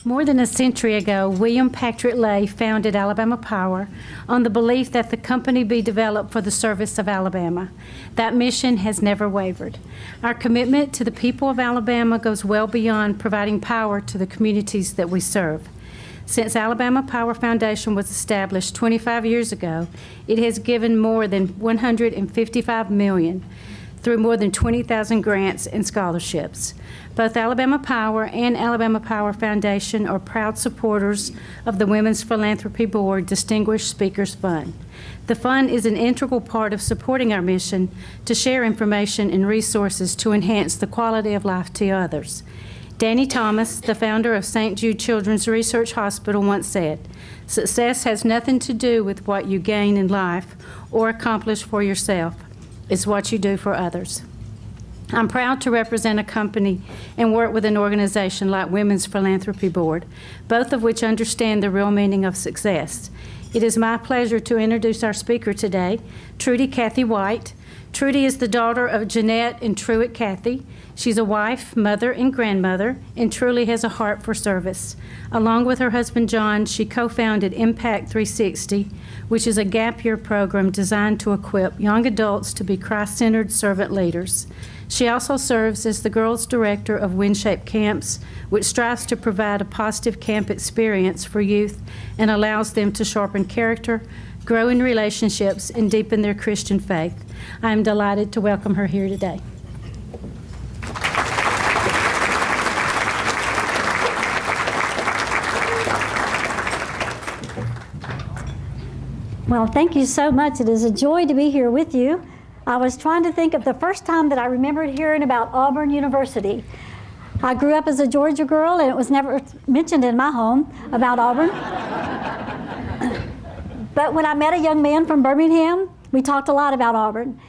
More than a century ago, William Patrick Lay founded Alabama Power on the belief that the company be developed for the service of Alabama. That mission has never wavered. Our commitment to the people of Alabama goes well beyond providing power to the communities that we serve. Since Alabama Power Foundation was established 25 years ago, it has given more than $155 million through more than 20,000 grants and scholarships. Both Alabama Power and Alabama Power Foundation are proud supporters of the Women's Philanthropy Board Distinguished Speakers Fund. The fund is an integral part of supporting our mission to share information and resources to enhance the quality of life to others. Danny Thomas, the founder of St. Jude Children's Research Hospital, once said, "Success has nothing to do with what you gain in life or accomplish for yourself. It's what you do for others." I'm proud to represent a company and work with an organization like Women's Philanthropy Board, both of which understand the real meaning of success. It is my pleasure to introduce our speaker today, Trudy Cathy White. Trudy is the daughter of Jeanette and Truett Cathy. She's a wife, mother, and grandmother, and truly has a heart for service. Along with her husband, John, she co-founded Impact 360, which is a gap year program designed to equip young adults to be Christ-centered servant leaders. She also serves as the Girls Director of WinShape Camps, which strives to provide a positive camp experience for youth and allows them to sharpen character, grow in relationships, and deepen their Christian faith. I am delighted to welcome her here today. Well, thank you so much. It is a joy to be here with you. I was trying to think of the first time that I remembered hearing about Auburn University. I grew up as a Georgia girl, and it was never mentioned in my home about Auburn. But when I met a young man from Birmingham, we talked a lot about Auburn.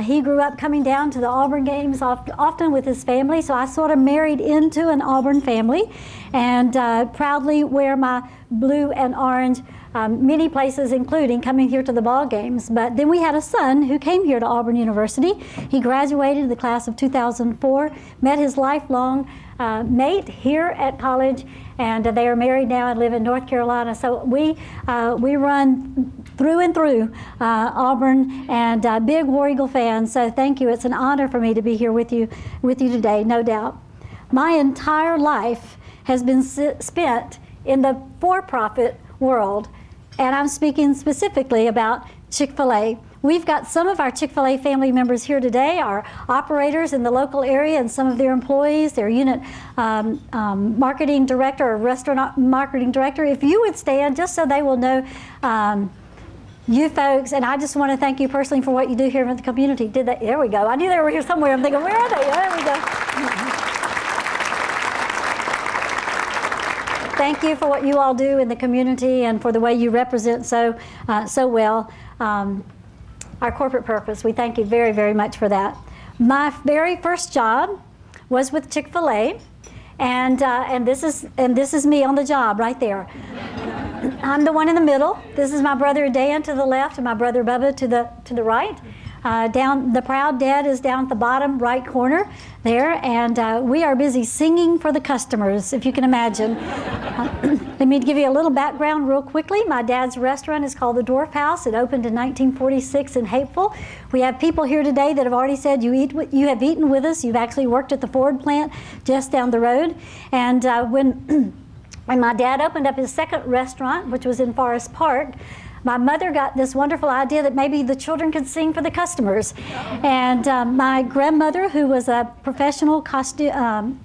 He grew up coming down to the Auburn games often with his family, so I sort of married into an Auburn family and proudly wear my blue and orange many places, including coming here to the ball games. But then we had a son who came here to Auburn University. He graduated in the class of 2004, met his lifelong mate here at college, and they are married now and live in North Carolina. So we run through and through Auburn, and big War Eagle fans. So thank you. It's an honor for me to be here with you today, no doubt. My entire life has been spent in the for-profit world, and I'm speaking specifically about Chick-fil-A. We've got some of our Chick-fil-A family members here today, our operators in the local area, and some of their employees, their unit marketing director or restaurant marketing director. If you would stand, just so they will know you folks, and I just want to thank you personally for what you do here in the community. There we go. I knew they were here somewhere. I'm thinking, where are they? There we go. Thank you for what you all do in the community and for the way you represent so well our corporate purpose. We thank you very, very much for that. My very first job was with Chick-fil-A, and this is me on the job right there. I'm the one in the middle. This is my brother Dan to the left and my brother Bubba to the right. Down, the proud dad is down at the bottom right corner there, and we are busy singing for the customers, if you can imagine. Let me give you a little background real quickly. My dad's restaurant is called the Dwarf House. It opened in 1946 in Hapeville. We have people here today that have already said you have eaten with us. You've actually worked at the Ford plant just down the road. And when my dad opened up his second restaurant, which was in Forest Park, my mother got this wonderful idea that maybe the children could sing for the customers. And my grandmother, who was a professional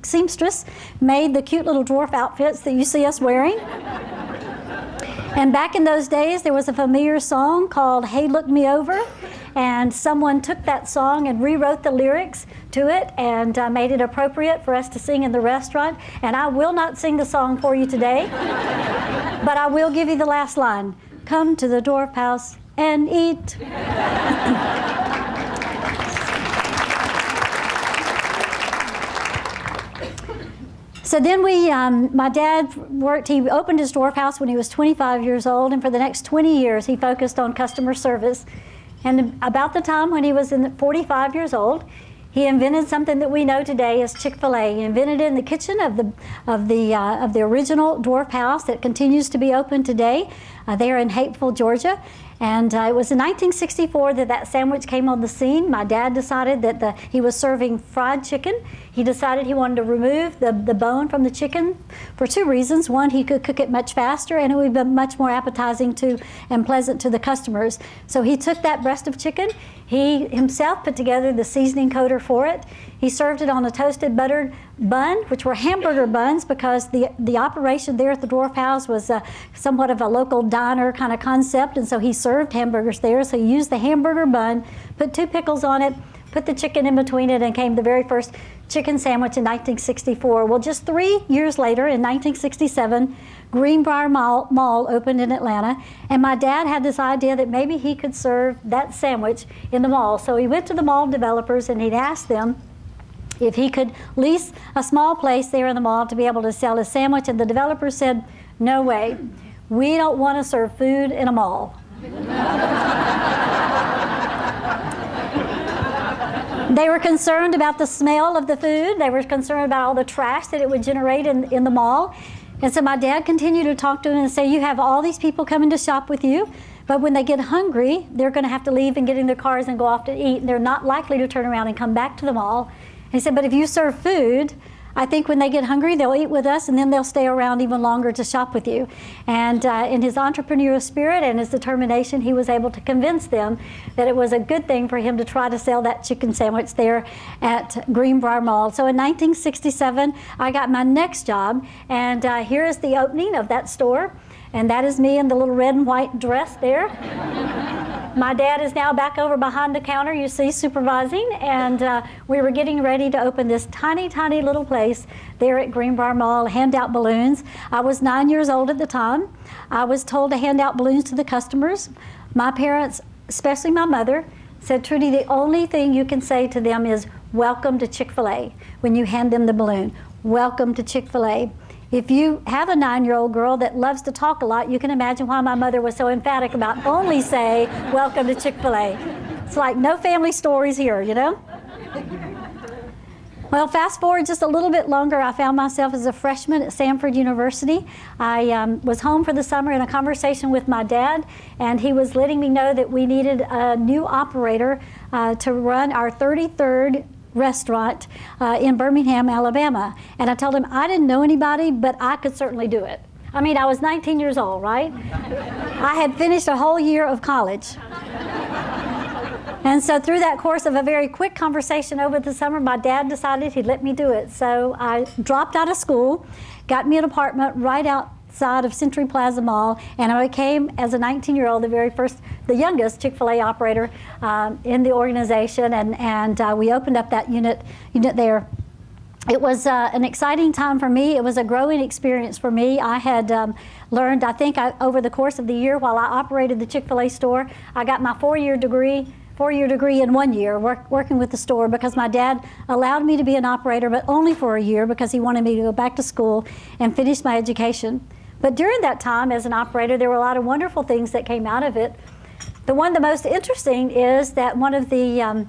seamstress, made the cute little dwarf outfits that you see us wearing. And back in those days, there was a familiar song called Hey Look Me Over. And someone took that song and rewrote the lyrics to it and made it appropriate for us to sing in the restaurant. And I will not sing the song for you today, but I will give you the last line. Come to the Dwarf House and eat. So then my dad worked, he opened his Dwarf House when he was 25 years old, and for the next 20 years he focused on customer service. And about the time when he was 45 years old, He invented something that we know today as Chick-fil-A. He invented it in the kitchen of the original Dwarf House that continues to be open today there in Hapeville, Georgia. And it was in 1964 that sandwich came on the scene. My dad decided that he was serving fried chicken. He decided he wanted to remove the bone from the chicken for two reasons. One, he could cook it much faster, and it would be much more appetizing and pleasant to the customers. So he took that breast of chicken. He himself put together the seasoning coater for it. He served it on a toasted buttered bun, which were hamburger buns, because the operation there at the Dwarf House was somewhat of a local diner kind of concept, and so he served hamburgers there. So he used the hamburger bun, put 2 pickles on it, put the chicken in between it, and came the very first chicken sandwich in 1964. Well, just 3 years later, in 1967, Greenbrier Mall opened in Atlanta, and my dad had this idea that maybe he could serve that sandwich in the mall. So he went to the mall developers and he'd asked them if he could lease a small place there in the mall to be able to sell his sandwich, and the developer said, "No way, we don't want to serve food in a mall." They were concerned about the smell of the food. They were concerned about all the trash that it would generate in the mall. And so my dad continued to talk to him and say, "You have all these people coming to shop with you, but when they get hungry, they're going to have to leave and get in their cars and go off to eat, and they're not likely to turn around and come back to the mall." He said, "But if you serve food, I think when they get hungry, they'll eat with us, and then they'll stay around even longer to shop with you." And in his entrepreneurial spirit and his determination, he was able to convince them that it was a good thing for him to try to sell that chicken sandwich there at Greenbrier Mall. So in 1967, I got my next job, and here is the opening of that store. And that is me in the little red and white dress there. My dad is now back over behind the counter, you see, supervising, and we were getting ready to open this tiny, tiny little place there at Greenbrier Mall, hand out balloons. I was 9 years old at the time. I was told to hand out balloons to the customers. My parents, especially my mother, said, "Trudy, the only thing you can say to them is, 'Welcome to Chick-fil-A,' when you hand them the balloon. Welcome to Chick-fil-A." If you have a 9-year-old girl that loves to talk a lot, you can imagine why my mother was so emphatic about only say, "Welcome to Chick-fil-A." It's like no family stories here, you know? Well, fast forward just a little bit longer, I found myself as a freshman at Samford University. I was home for the summer in a conversation with my dad, and he was letting me know that we needed a new operator to run our 33rd restaurant in Birmingham, Alabama. And I told him I didn't know anybody, but I could certainly do it. I mean, I was 19 years old, right? I had finished a whole year of college. And so through that course of a very quick conversation over the summer, my dad decided he'd let me do it. So I dropped out of school, got me an apartment right outside of Century Plaza Mall, and I became, as a 19-year-old, the youngest Chick-fil-A operator in the organization, and we opened up that unit there. It was an exciting time for me. It was a growing experience for me. I had learned, I think, over the course of the year while I operated the Chick-fil-A store, I got my four-year degree in 1 year working with the store, because my dad allowed me to be an operator, but only for a year, because he wanted me to go back to school and finish my education. But during that time as an operator, there were a lot of wonderful things that came out of it. The most interesting is that one of the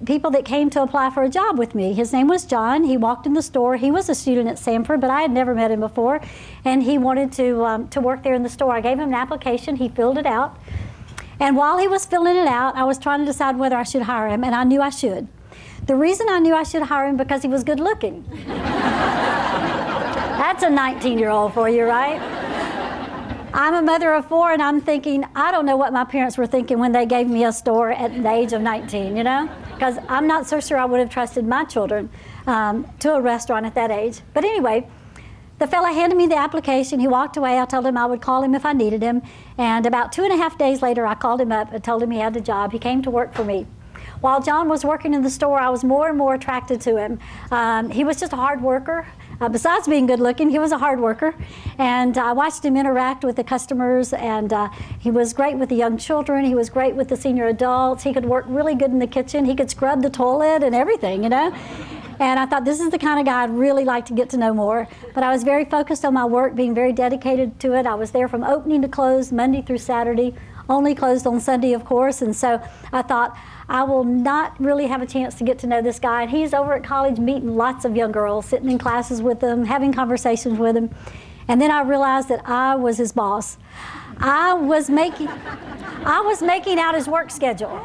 people that came to apply for a job with me, his name was John. He walked in the store. He was a student at Samford, but I had never met him before, and he wanted to work there in the store. I gave him an application. He filled it out. And while he was filling it out, I was trying to decide whether I should hire him, and I knew I should. The reason I knew I should hire him because he was good looking. That's a 19-year-old for you, right? I'm a mother of 4, and I'm thinking, I don't know what my parents were thinking when they gave me a store at the age of 19, you know? Because I'm not so sure I would have trusted my children to a restaurant at that age. But anyway, the fella handed me the application. He walked away. I told him I would call him if I needed him. And about 2.5 days later, I called him up and told him he had the job. He came to work for me. While John was working in the store, I was more and more attracted to him. He was just a hard worker. Besides being good looking, he was a hard worker. And I watched him interact with the customers, and he was great with the young children. He was great with the senior adults. He could work really good in the kitchen. He could scrub the toilet and everything, you know? And I thought, this is the kind of guy I'd really like to get to know more. But I was very focused on my work, being very dedicated to it. I was there from opening to close, Monday through Saturday, only closed on Sunday, of course. And so I thought, I will not really have a chance to get to know this guy. And he's over at college meeting lots of young girls, sitting in classes with them, having conversations with them. And then I realized that I was his boss. I was making out his work schedule.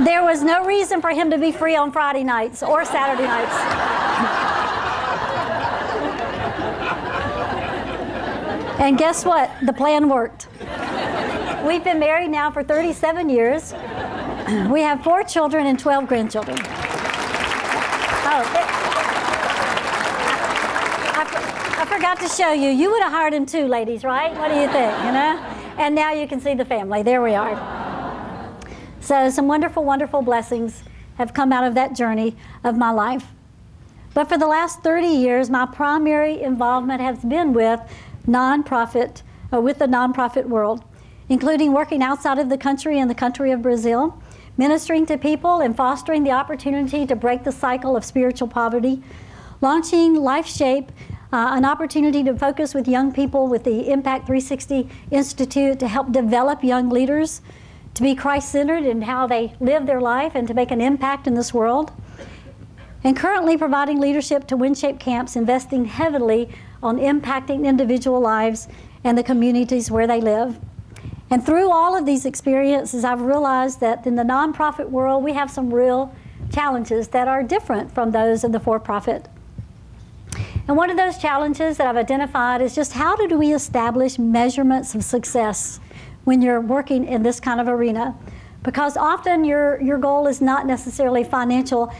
There was no reason for him to be free on Friday nights or Saturday nights. And guess what? The plan worked. We've been married now for 37 years. We have 4 children and 12 grandchildren. I forgot to show you. You would have hired him too, ladies, right? What do you think, you know? And now you can see the family. There we are. So some wonderful, wonderful blessings have come out of that journey of my life. But for the last 30 years, my primary involvement has been with the nonprofit world, including working outside of the country in the country of Brazil, ministering to people and fostering the opportunity to break the cycle of spiritual poverty, launching Life Shape, an opportunity to focus with young people with the Impact 360 Institute to help develop young leaders to be Christ-centered in how they live their life and to make an impact in this world. And currently providing leadership to WinShape camps, investing heavily on impacting individual lives and the communities where they live. And through all of these experiences, I've realized that in the nonprofit world, we have some real challenges that are different from those in the for-profit. And one of those challenges that I've identified is just how do we establish measurements of success when you're working in this kind of arena? Because often your goal is not necessarily financial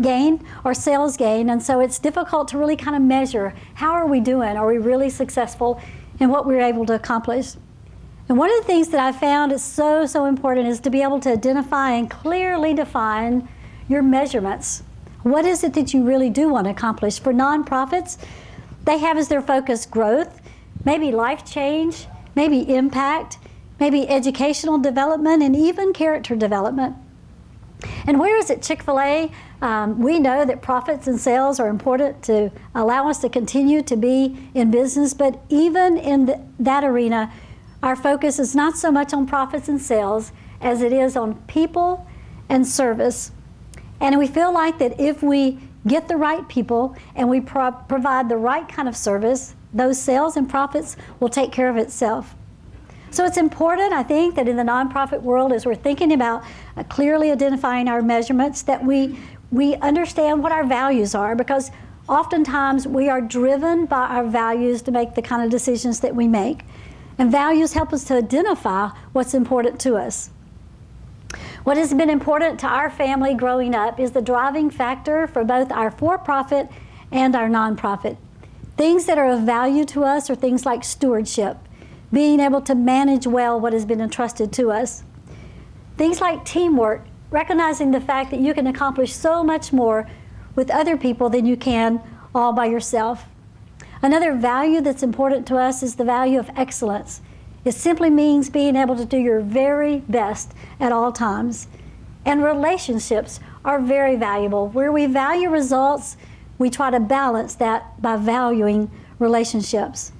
gain or sales gain, and so it's difficult to really kind of measure how are we doing? Are we really successful in what we're able to accomlish? And one of the things that I found is so important is to be able to identify and clearly define your measurements. What is it that you really do want to accomplish? For nonprofits, they have as their focus growth, maybe life change, maybe impact, maybe educational development, and even character development. And whereas at Chick-fil-A, we know that profits and sales are important to allow us to continue to be in business, but even in that arena, our focus is not so much on profits and sales as it is on people and service. And we feel like that if we get the right people and we provide the right kind of service, those sales and profits will take care of itself. So it's important, I think, that in the nonprofit world, as we're thinking about clearly identifying our measurements, that we understand what our values are, because oftentimes we are driven by our values to make the kind of decisions that we make. And values help us to identify what's important to us. What has been important to our family growing up is the driving factor for both our for-profit and our nonprofit. Things that are of value to us are things like stewardship, being able to manage well what has been entrusted to us. Things like teamwork, recognizing the fact that you can accomplish so much more with other people than you can all by yourself. Another value that's important to us is the value of excellence. It simply means being able to do your very best at all times. And relationships are very valuable. Where we value results, we try to balance that by valuing relationships.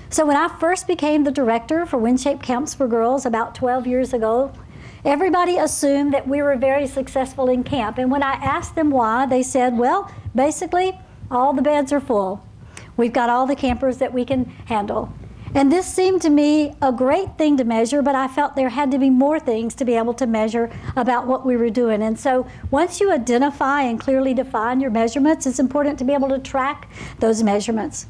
So when I first became the director for WinShape Camps for Girls about 12 years ago, everybody assumed that we were very successful in camp. And when I asked them why, they said, well, basically, all the beds are full. We've got all the campers that we can handle. And this seemed to me a great thing to measure, but I felt there had to be more things to be able to measure about what we were doing. And so once you identify and clearly define your measurements, it's important to be able to track those measurements.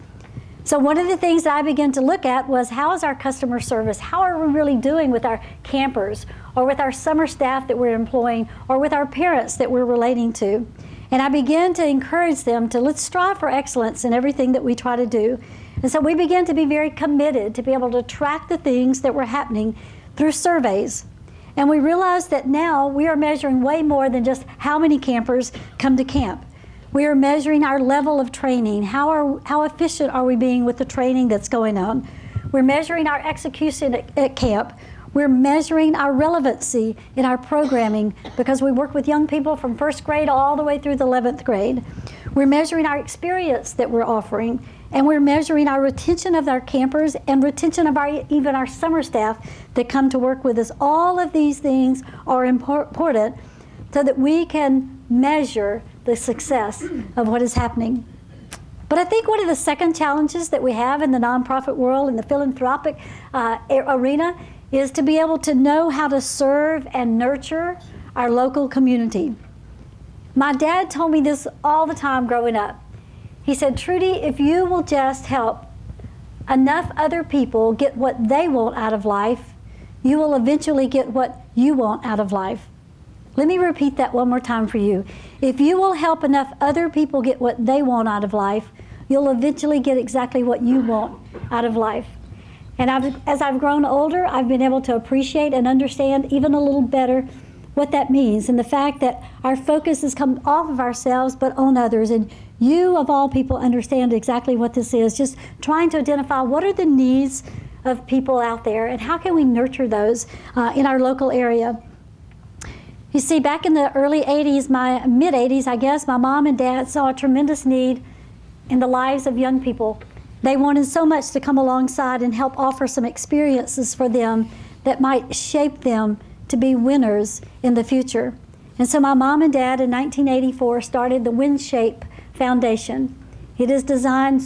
So one of the things that I began to look at was, how is our customer service? How are we really doing with our campers, or with our summer staff that we're employing, or with our parents that we're relating to? And I began to encourage them to let's strive for excellence in everything that we try to do. And so we began to be very committed to be able to track the things that were happening through surveys. And we realized that now we are measuring way more than just how many campers come to camp. We are measuring our level of training. How efficient are we being with the training that's going on? We're measuring our execution at camp. We're measuring our relevancy in our programming, because we work with young people from first grade all the way through the 11th grade. We're measuring our experience that we're offering, and we're measuring our retention of our campers and retention of even our summer staff that come to work with us. All of these things are important so that we can measure the success of what is happening. But I think one of the second challenges that we have in the nonprofit world, in the philanthropic arena, is to be able to know how to serve and nurture our local community. My dad told me this all the time growing up. He said, Trudy, if you will just help enough other people get what they want out of life, you will eventually get what you want out of life. Let me repeat that one more time for you. If you will help enough other people get what they want out of life, you'll eventually get exactly what you want out of life. And as I've grown older, I've been able to appreciate and understand even a little better what that means, and the fact that our focus has come off of ourselves but on others. And you, of all people, understand exactly what this is, just trying to identify what are the needs of people out there and how can we nurture those in our local area. You see, back in the early 80s, my mid-80s, I guess, my mom and dad saw a tremendous need in the lives of young people. They wanted so much to come alongside and help offer some experiences for them that might shape them to be winners in the future. And so my mom and dad in 1984 started the WinShape Foundation. It is designed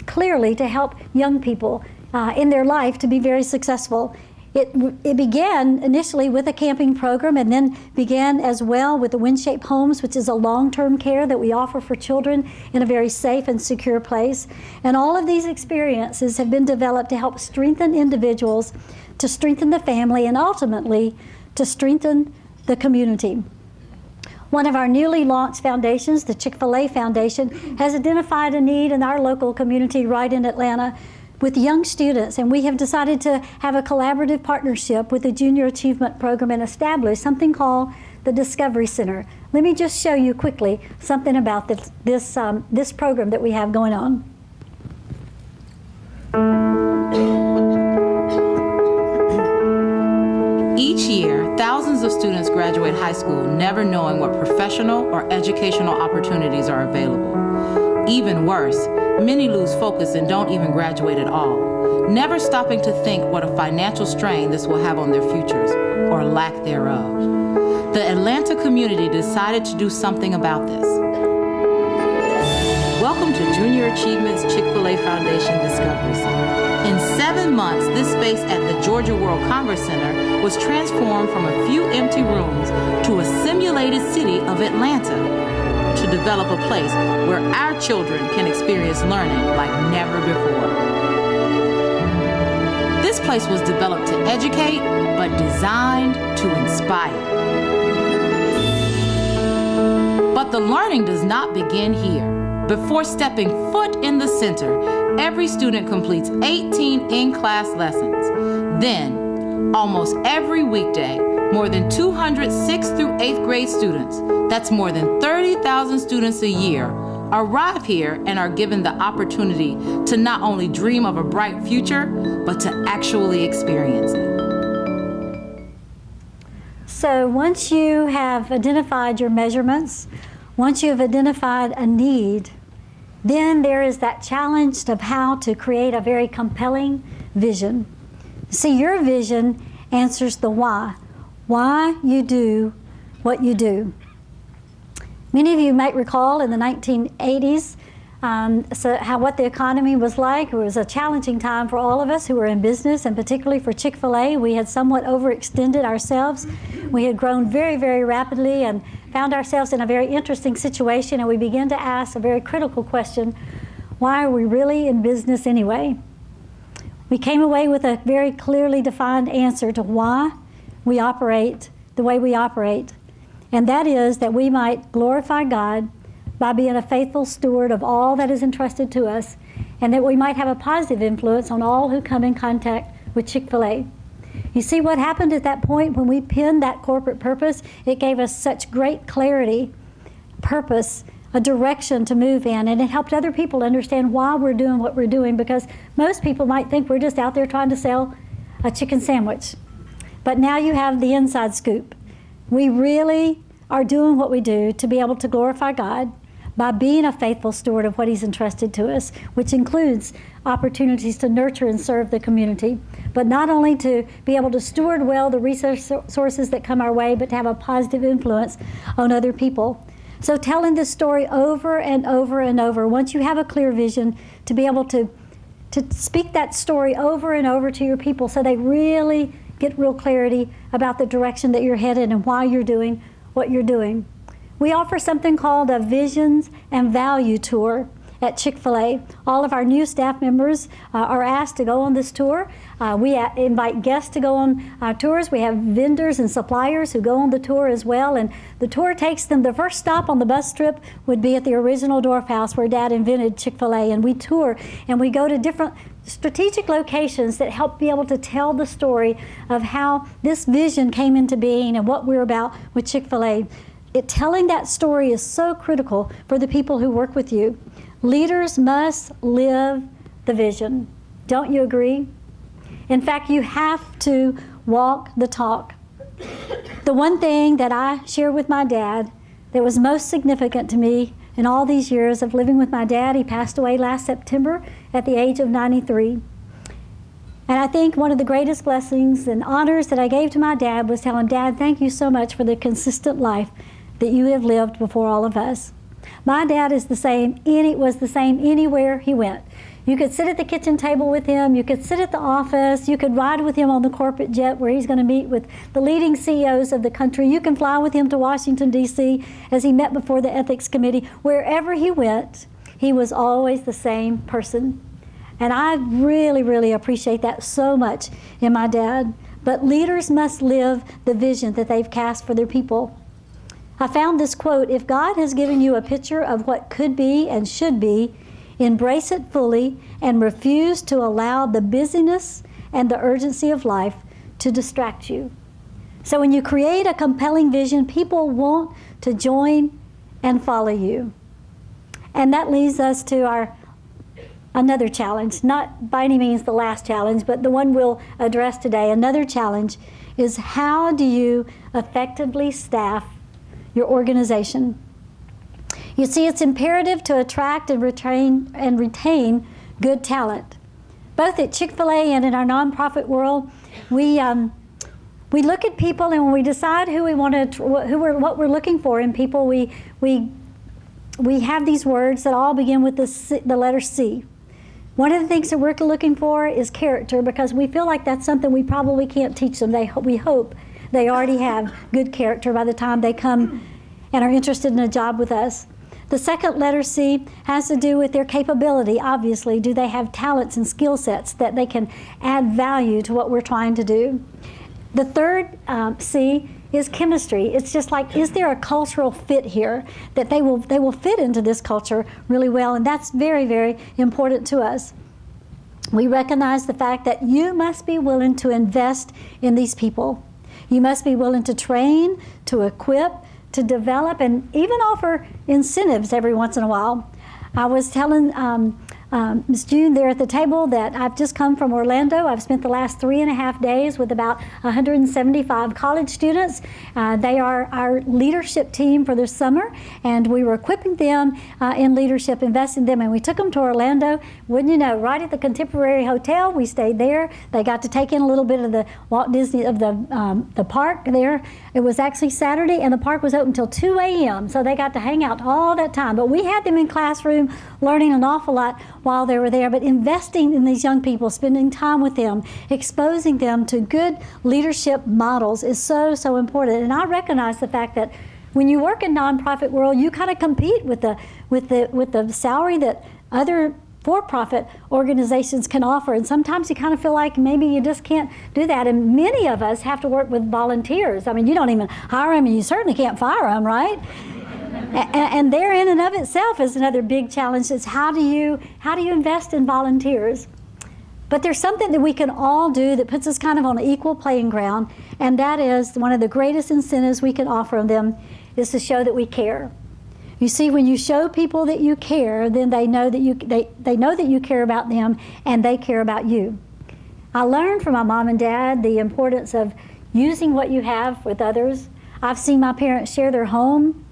clearly to help young people in their life to be very successful. It began initially with a camping program and then began as well with the WinShape Homes, which is a long-term care that we offer for children in a very safe and secure place. And all of these experiences have been developed to help strengthen individuals, to strengthen the family, and ultimately to strengthen the community. One of our newly launched foundations, the Chick-fil-A Foundation, has identified a need in our local community right in Atlanta with young students, and we have decided to have a collaborative partnership with the Junior Achievement Program and establish something called the Discovery Center. Let me just show you quickly something about this program that we have going on. Each year, thousands of students graduate high school never knowing what professional or educational opportunities are available. Even worse, many lose focus and don't even graduate at all, never stopping to think what a financial strain this will have on their futures, or lack thereof. The Atlanta community decided to do something about this. Welcome to Junior Achievement's Chick-fil-A Foundation Discovery Center. In 7 months, this space at the Georgia World Congress Center was transformed from a few empty rooms to a simulated city of Atlanta, to develop a place where our children can experience learning like never before. This place was developed to educate, but designed to inspire. But the learning does not begin here. Before stepping foot in the center, every student completes 18 in-class lessons. Then, almost every weekday, more than 200 6th through 8th grade students, that's more than 30,000 students a year, arrive here and are given the opportunity to not only dream of a bright future, but to actually experience it. So once you have identified your measurements, once you have identified a need, then there is that challenge of how to create a very compelling vision. See, your vision answers the why you do what you do. Many of you might recall in the 1980s what the economy was like. It was a challenging time for all of us who were in business, and particularly for Chick-fil-A. We had somewhat overextended ourselves. We had grown very, very rapidly and found ourselves in a very interesting situation, and we began to ask a very critical question: why are we really in business anyway? We came away with a very clearly defined answer to why we operate the way we operate, and that is that we might glorify God by being a faithful steward of all that is entrusted to us, and that we might have a positive influence on all who come in contact with Chick-fil-A. You see what happened at that point when we pinned that corporate purpose? It gave us such great clarity, purpose, a direction to move in, and it helped other people understand why we're doing what we're doing, because most people might think we're just out there trying to sell a chicken sandwich. But now you have the inside scoop. We really are doing what we do to be able to glorify God by being a faithful steward of what He's entrusted to us, which includes opportunities to nurture and serve the community, but not only to be able to steward well the resources that come our way, but to have a positive influence on other people. So telling this story over and over and over, once you have a clear vision, to be able to speak that story over and over to your people so they really get real clarity about the direction that you're headed and why you're doing what you're doing. We offer something called a Visions and Value Tour at Chick-fil-A. All of our new staff members are asked to go on this tour. We invite guests to go on tours. We have vendors and suppliers who go on the tour as well. And the tour takes them, the first stop on the bus trip would be at the original Dorf House where Dad invented Chick-fil-A. And we tour and we go to different strategic locations that help be able to tell the story of how this vision came into being and what we're about with Chick-fil-A. Telling that story is so critical for the people who work with you. Leaders must live the vision. Don't you agree? In fact, you have to walk the talk. The one thing that I shared with my dad that was most significant to me in all these years of living with my dad, he passed away last September at the age of 93. And I think one of the greatest blessings and honors that I gave to my dad was telling Dad, thank you so much for the consistent life that you have lived before all of us. My dad was the same anywhere he went. You could sit at the kitchen table with him, you could sit at the office, you could ride with him on the corporate jet where he's going to meet with the leading CEOs of the country. You can fly with him to Washington, D.C. as he met before the Ethics Committee. Wherever he went, he was always the same person. And I really, really appreciate that so much in my dad. But leaders must live the vision that they've cast for their people. I found this quote, if God has given you a picture of what could be and should be, embrace it fully and refuse to allow the busyness and the urgency of life to distract you. So when you create a compelling vision, people want to join and follow you. And that leads us to another challenge, not by any means the last challenge, but the one we'll address today. Another challenge is how do you effectively staff your organization? You see, it's imperative to attract and retain good talent. Both at Chick-fil-A and in our nonprofit world, we look at people, and when we decide who we want to, what we're looking for in people, we have these words that all begin with the letter C. One of the things that we're looking for is character, because we feel like that's something we probably can't teach them. We hope they already have good character by the time they come and are interested in a job with us. The second letter C has to do with their capability. Obviously, do they have talents and skill sets that they can add value to what we're trying to do? The third C is chemistry. It's just like, is there a cultural fit here that they will fit into this culture really well? And that's very, very important to us. We recognize the fact that you must be willing to invest in these people. You must be willing to train, to equip, to develop, and even offer incentives every once in a while. I was telling Ms. June there at the table that I've just come from Orlando. I've spent the last 3.5 days with about 175 college students. They are our leadership team for the summer, and we were equipping them in leadership, investing in them, and we took them to Orlando. Wouldn't you know, right at the Contemporary Hotel, we stayed there. They got to take in a little bit of the Walt Disney, of the park there. It was actually Saturday, and the park was open until 2 a.m., so they got to hang out all that time. But we had them in classroom learning an awful lot while they were there, but investing in these young people, spending time with them, exposing them to good leadership models is so, so important. And I recognize the fact that when you work in nonprofit world, you kind of compete with the salary that other for-profit organizations can offer, and sometimes you kind of feel like maybe you just can't do that. And many of us have to work with volunteers. I mean, you don't even hire them, and you certainly can't fire them, right? And there in and of itself is another big challenge. Is how do you invest in volunteers? But there's something that we can all do that puts us kind of on an equal playing ground, and that is one of the greatest incentives we can offer them is to show that we care. You see, when you show people that you care, then they know that they know that you care about them, and they care about you. I learned from my mom and dad the importance of using what you have with others. I've seen my parents share their home.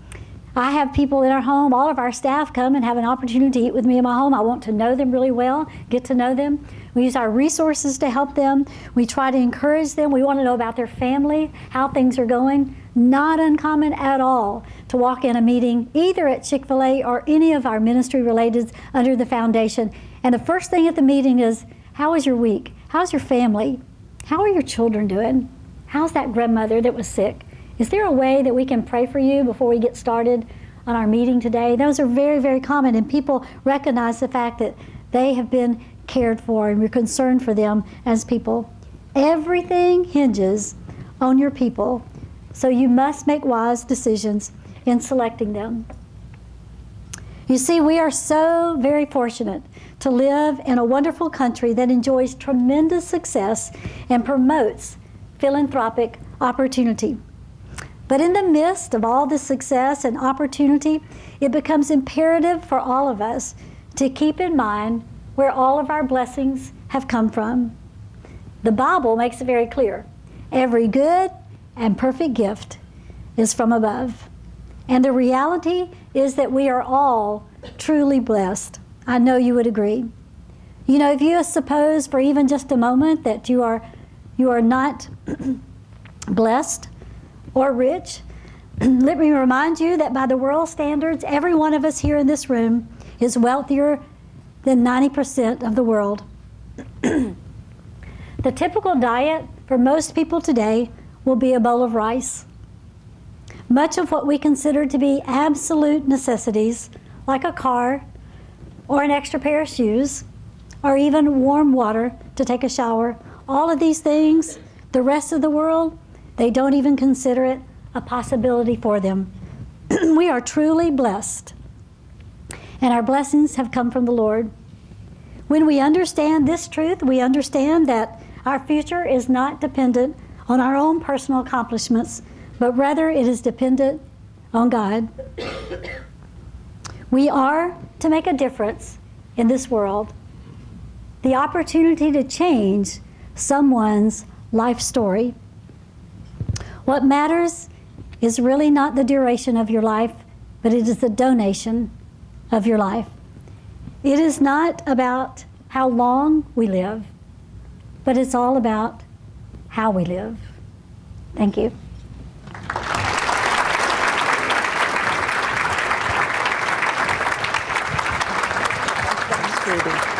I have people in our home, all of our staff come and have an opportunity to eat with me in my home. I want to know them really well, get to know them. We use our resources to help them. We try to encourage them. We want to know about their family, how things are going. Not uncommon at all to walk in a meeting, either at Chick-fil-A or any of our ministry related under the foundation. And the first thing at the meeting is, how was your week? How's your family? How are your children doing? How's that grandmother that was sick? Is there a way that we can pray for you before we get started on our meeting today? Those are very, very common, and people recognize the fact that they have been cared for and we're concerned for them as people. Everything hinges on your people, so you must make wise decisions in selecting them. You see, we are so very fortunate to live in a wonderful country that enjoys tremendous success and promotes philanthropic opportunity. But in the midst of all this success and opportunity, it becomes imperative for all of us to keep in mind where all of our blessings have come from. The Bible makes it very clear. Every good and perfect gift is from above. And the reality is that we are all truly blessed. I know you would agree. You know, if you suppose for even just a moment that you are not blessed or rich, let me remind you that by the world standards, every one of us here in this room is wealthier than 90% of the world. The typical diet for most people today will be a bowl of rice. Much of what we consider to be absolute necessities, like a car or an extra pair of shoes, or even warm water to take a shower, all of these things, the rest of the world, they don't even consider it a possibility for them. We are truly blessed, and our blessings have come from the Lord. When we understand this truth, we understand that our future is not dependent on our own personal accomplishments, but rather it is dependent on God. We are to make a difference in this world. The opportunity to change someone's life story. What matters is really not the duration of your life, but it is the donation of your life. It is not about how long we live, but it's all about how we live. Thank you. Trudy.